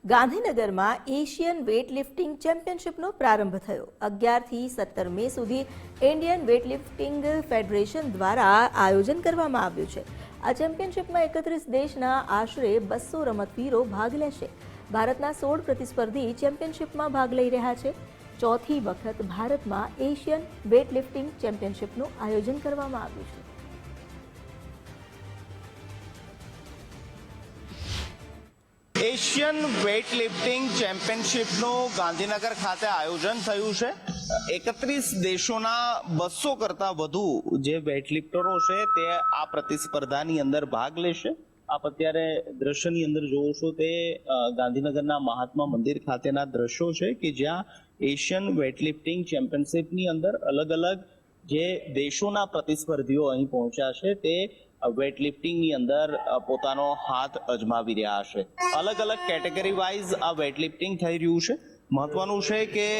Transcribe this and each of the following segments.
ગાંધીનગરમાં Asian weightlifting ચેમ્પિયનશિપનો પ્રારંભ થયો। 11થી 17 મે સુધી ઇન્ડિયન વેઇટલિફ્ટિંગ ફેડરેશન દ્વારા આયોજન કરવામાં આવ્યું છે। આ ચેમ્પિયનશિપમાં 31 દેશના આશરે 200 રમતવીરો ભાગ લેશે। ભારતના 16 પ્રતિસ્પર્ધી ચેમ્પિયનશિપમાં ભાગ લઈ રહ્યા છે। ચોથી વખત ભારતમાં એશિયન વેઇટલિફ્ટિંગ ચેમ્પિયનશિપનું આયોજન કરવામાં આવ્યું છે। એશિયન વેઇટલિફ્ટિંગ ચેમ્પિયનશિપનું ગાંધીનગર ખાતે આયોજન થયું છે। 31 દેશોના 200 કરતાં વધુ જે વેઇટલિફ્ટરો છે તે આ પ્રતિસ્પર્ધાની અંદર ભાગ લેશે। આપ અત્યારે દ્રશ્યની અંદર જોવો છો તે ગાંધીનગરના મહાત્મા મંદિર ખાતેના દ્રશ્યો છે કે જ્યાં એશિયન વેઇટલિફ્ટિંગ ચેમ્પિયનશિપની અંદર અલગ અલગ જે દેશોના પ્રતિસ્પર્ધીઓ અહીં પહોંચ્યા છે તે વેઇટલિફ્ટિંગની અંદર પોતાનો હાથ અજમાવી રહ્યા છે। અલગ અલગ કેટેગરી વાઇઝ આ વેઇટલિફ્ટિંગ થઈ રહ્યું છે। મહત્વનું છે કે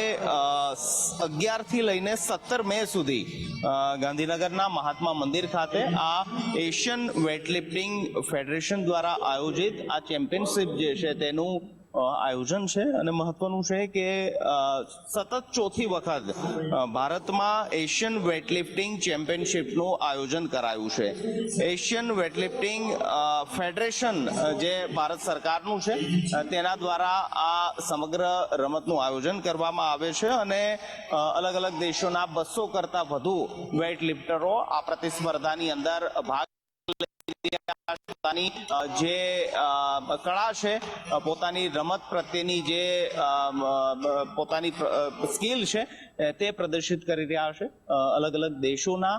11 થી લઈને 17 મે સુધી ગાંધીનગરના મહાત્મા મંદિર ખાતે આ એશિયન વેઇટલિફ્ટિંગ ફેડરેશન દ્વારા આયોજિત આ ચેમ્પિયનશિપ જે છે તેનું આયોજન છે। અને મહત્વનું છે કે સતત ચોથી વખત ભારતમાં એશિયન વેઇટલિફ્ટિંગ ચેમ્પિયનશિપનું આયોજન કરાયું છે। એશિયન વેઇટલિફ્ટિંગ ફેડરેશન જે ભારત સરકારનું છે તેના દ્વારા આ સમગ્ર રમતનું આયોજન કરવામાં આવે છે અને અલગ અલગ દેશોના 200 કરતાં વધુ વેઇટલિફ્ટરો આ પ્રતિસ્પર્ધાની અંદર ભાગ પોતાની જે કળા છે પોતાની રમત પ્રત્યેની જે પોતાની સ્કિલ છે તે પ્રદર્શિત કરી રહ્યા છે। અલગ અલગ દેશોના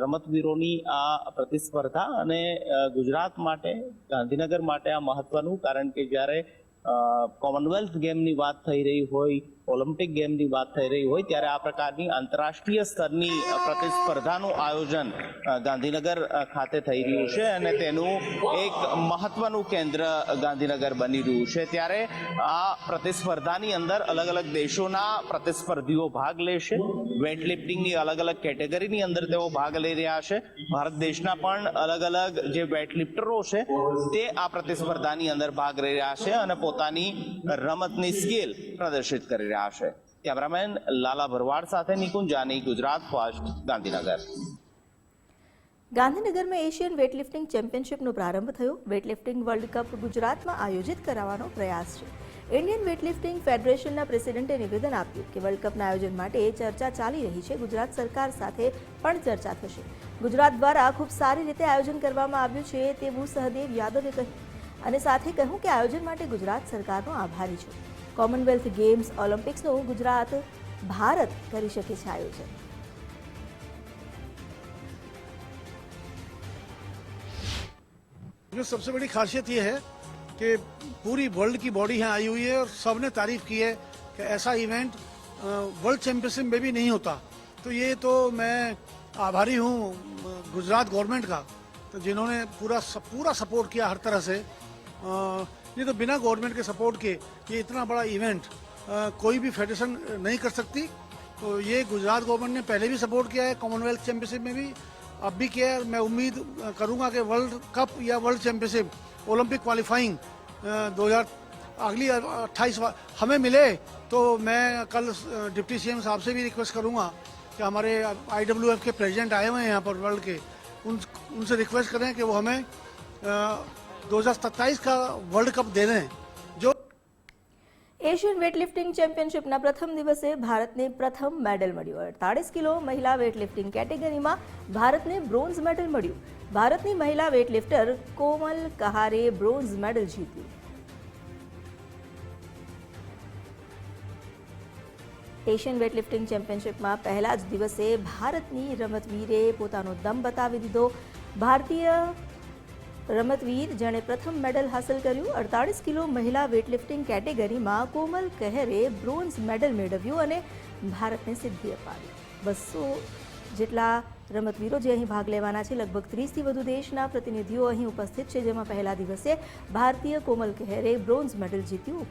રમતવીરોની આ પ્રતિસ્પર્ધા અને ગુજરાત માટે ગાંધીનગર માટે આ મહત્વનું, કારણ કે જ્યારે કોમનવેલ્થ ગેમની વાત થઈ રહી હોય, ઓલિમ્પિક ગેમની વાત થઈ રહી હોય ત્યારે આ પ્રકારની આંતરરાષ્ટ્રીય સ્તરની પ્રતિસ્પર્ધાનું આયોજન ગાંધીનગર ખાતે થઈ રહ્યું છે અને તેનું એક મહત્વનું કેન્દ્ર ગાંધીનગર બની રહ્યું છે। ત્યારે આ પ્રતિસ્પર્ધાની અંદર અલગ અલગ દેશોના પ્રતિસ્પર્ધીઓ ભાગ લેશે। વેઇટલિફ્ટિંગની અલગ અલગ કેટેગરીની અંદર તેઓ ભાગ લઈ રહ્યા છે। ભારત દેશના પણ અલગ અલગ જે વેઇટલિફ્ટરો છે તે આ પ્રતિસ્પર્ધાની અંદર ભાગ લઈ રહ્યા છે અને પોતાની રમતની સ્કિલ પ્રદર્શિત કરી રહ્યા છે। કેમેરામેન લાલા ભરવાડ સાથે નિકુંજ જાની, ગુજરાત ફર્સ્ટ, ગાંધીનગર। ગાંધીનગરમાં એશિયન વેઇટલિફ્ટિંગ ચેમ્પિયનશિપનો પ્રારંભ થયો। વેઇટલિફ્ટિંગ વર્લ્ડ કપ ગુજરાતમાં આયોજિત કરાવવાનો પ્રયાસ છે। ઇન્ડિયન વેઇટલિફ્ટિંગ ફેડરેશનના પ્રેસિડેન્ટે નિવેદન આપ્યું કે વર્લ્ડ કપના આયોજન માટે ચર્ચા ચાલી રહી છે। ગુજરાત સરકાર સાથે પણ ચર્ચા થશે। ગુજરાત દ્વારા ખૂબ સારી રીતે આયોજન કરવામાં આવ્યું છે તેવું સહદેવ યાદવે કહ્યું અને સાથે કહ્યું કે આયોજન માટે ગુજરાત સરકારનો આભારી છે। કોમનવેલ્થ ગેમ્સ, ઓલિમ્પિક્સનું ગુજરાત, ભારત કરી શકે છે આયોજન। इसमें सबसे बड़ी खासियत ये है कि पूरी वर्ल्ड की बॉडी यहाँ आई हुई है और सबने तारीफ की है कि ऐसा इवेंट वर्ल्ड चैंपियनशिप में भी नहीं होता। तो ये तो मैं आभारी हूँ गुजरात गवर्नमेंट का, तो जिन्होंने पूरा सपोर्ट किया हर तरह से। ये तो बिना गवर्नमेंट के सपोर्ट के ये इतना बड़ा इवेंट कोई भी फेडरेशन नहीं कर सकती। तो ये गुजरात गवर्नमेंट ने पहले भी सपोर्ट किया है, कॉमनवेल्थ चैंपियनशिप में भी अब भी किया है। मैं उम्मीद करूंगा कि वर्ल्ड कप या वर्ल्ड चैंपियनशिप, ओलंपिक क्वालिफाइंग 2000 अगली 28 हमें मिले तो मैं कल डिप्टी सीएम साहब से भी रिक्वेस्ट करूंगा कि हमारे IWF के प्रेसिडेंट आए हुए हैं यहाँ पर वर्ल्ड के, उनसे रिक्वेस्ट करें कि वो हमें 2027 का વર્લ્ડ કપ દે દેं। जो એશિયન વેઇટલિફ્ટિંગ ચેમ્પિયનશિપના પ્રથમ દિવસે ભારતને પ્રથમ મેડલ મળ્યું। 48 કિલો મહિલા વેઇટલિફ્ટિંગ કેટેગરીમાં ભારતને બ્રોન્ઝ મેડલ મળ્યું। ભારતની મહિલા વેઇટલિફ્ટર કોમલ કહારે બ્રોન્ઝ મેડલ જીત્યું। એશિયન વેઇટલિફ્ટિંગ ચેમ્પિયનશિપમાં પહેલા જ દિવસે ભારતની રમતવીરે પોતાનો દમ બતાવી દીધો। ભારતીય રમતવીર જેણે પ્રથમ મેડલ હાંસલ કર્યું। 48 કિલો મહિલા વેઇટલિફ્ટિંગ કેટેગરીમાં કોમલ કહેરે બ્રોન્ઝ મેડલ મેળવ્યું અને ભારતને સિદ્ધિ અપાવી। 200 જેટલા રમતવીરો જે અહીં ભાગ લેવાના છે। લગભગ 30થી વધુ દેશના પ્રતિનિધિઓ અહીં ઉપસ્થિત છે, જેમાં પહેલા દિવસે ભારતીય કોમલ કહેરે બ્રોન્ઝ મેડલ જીત્યું।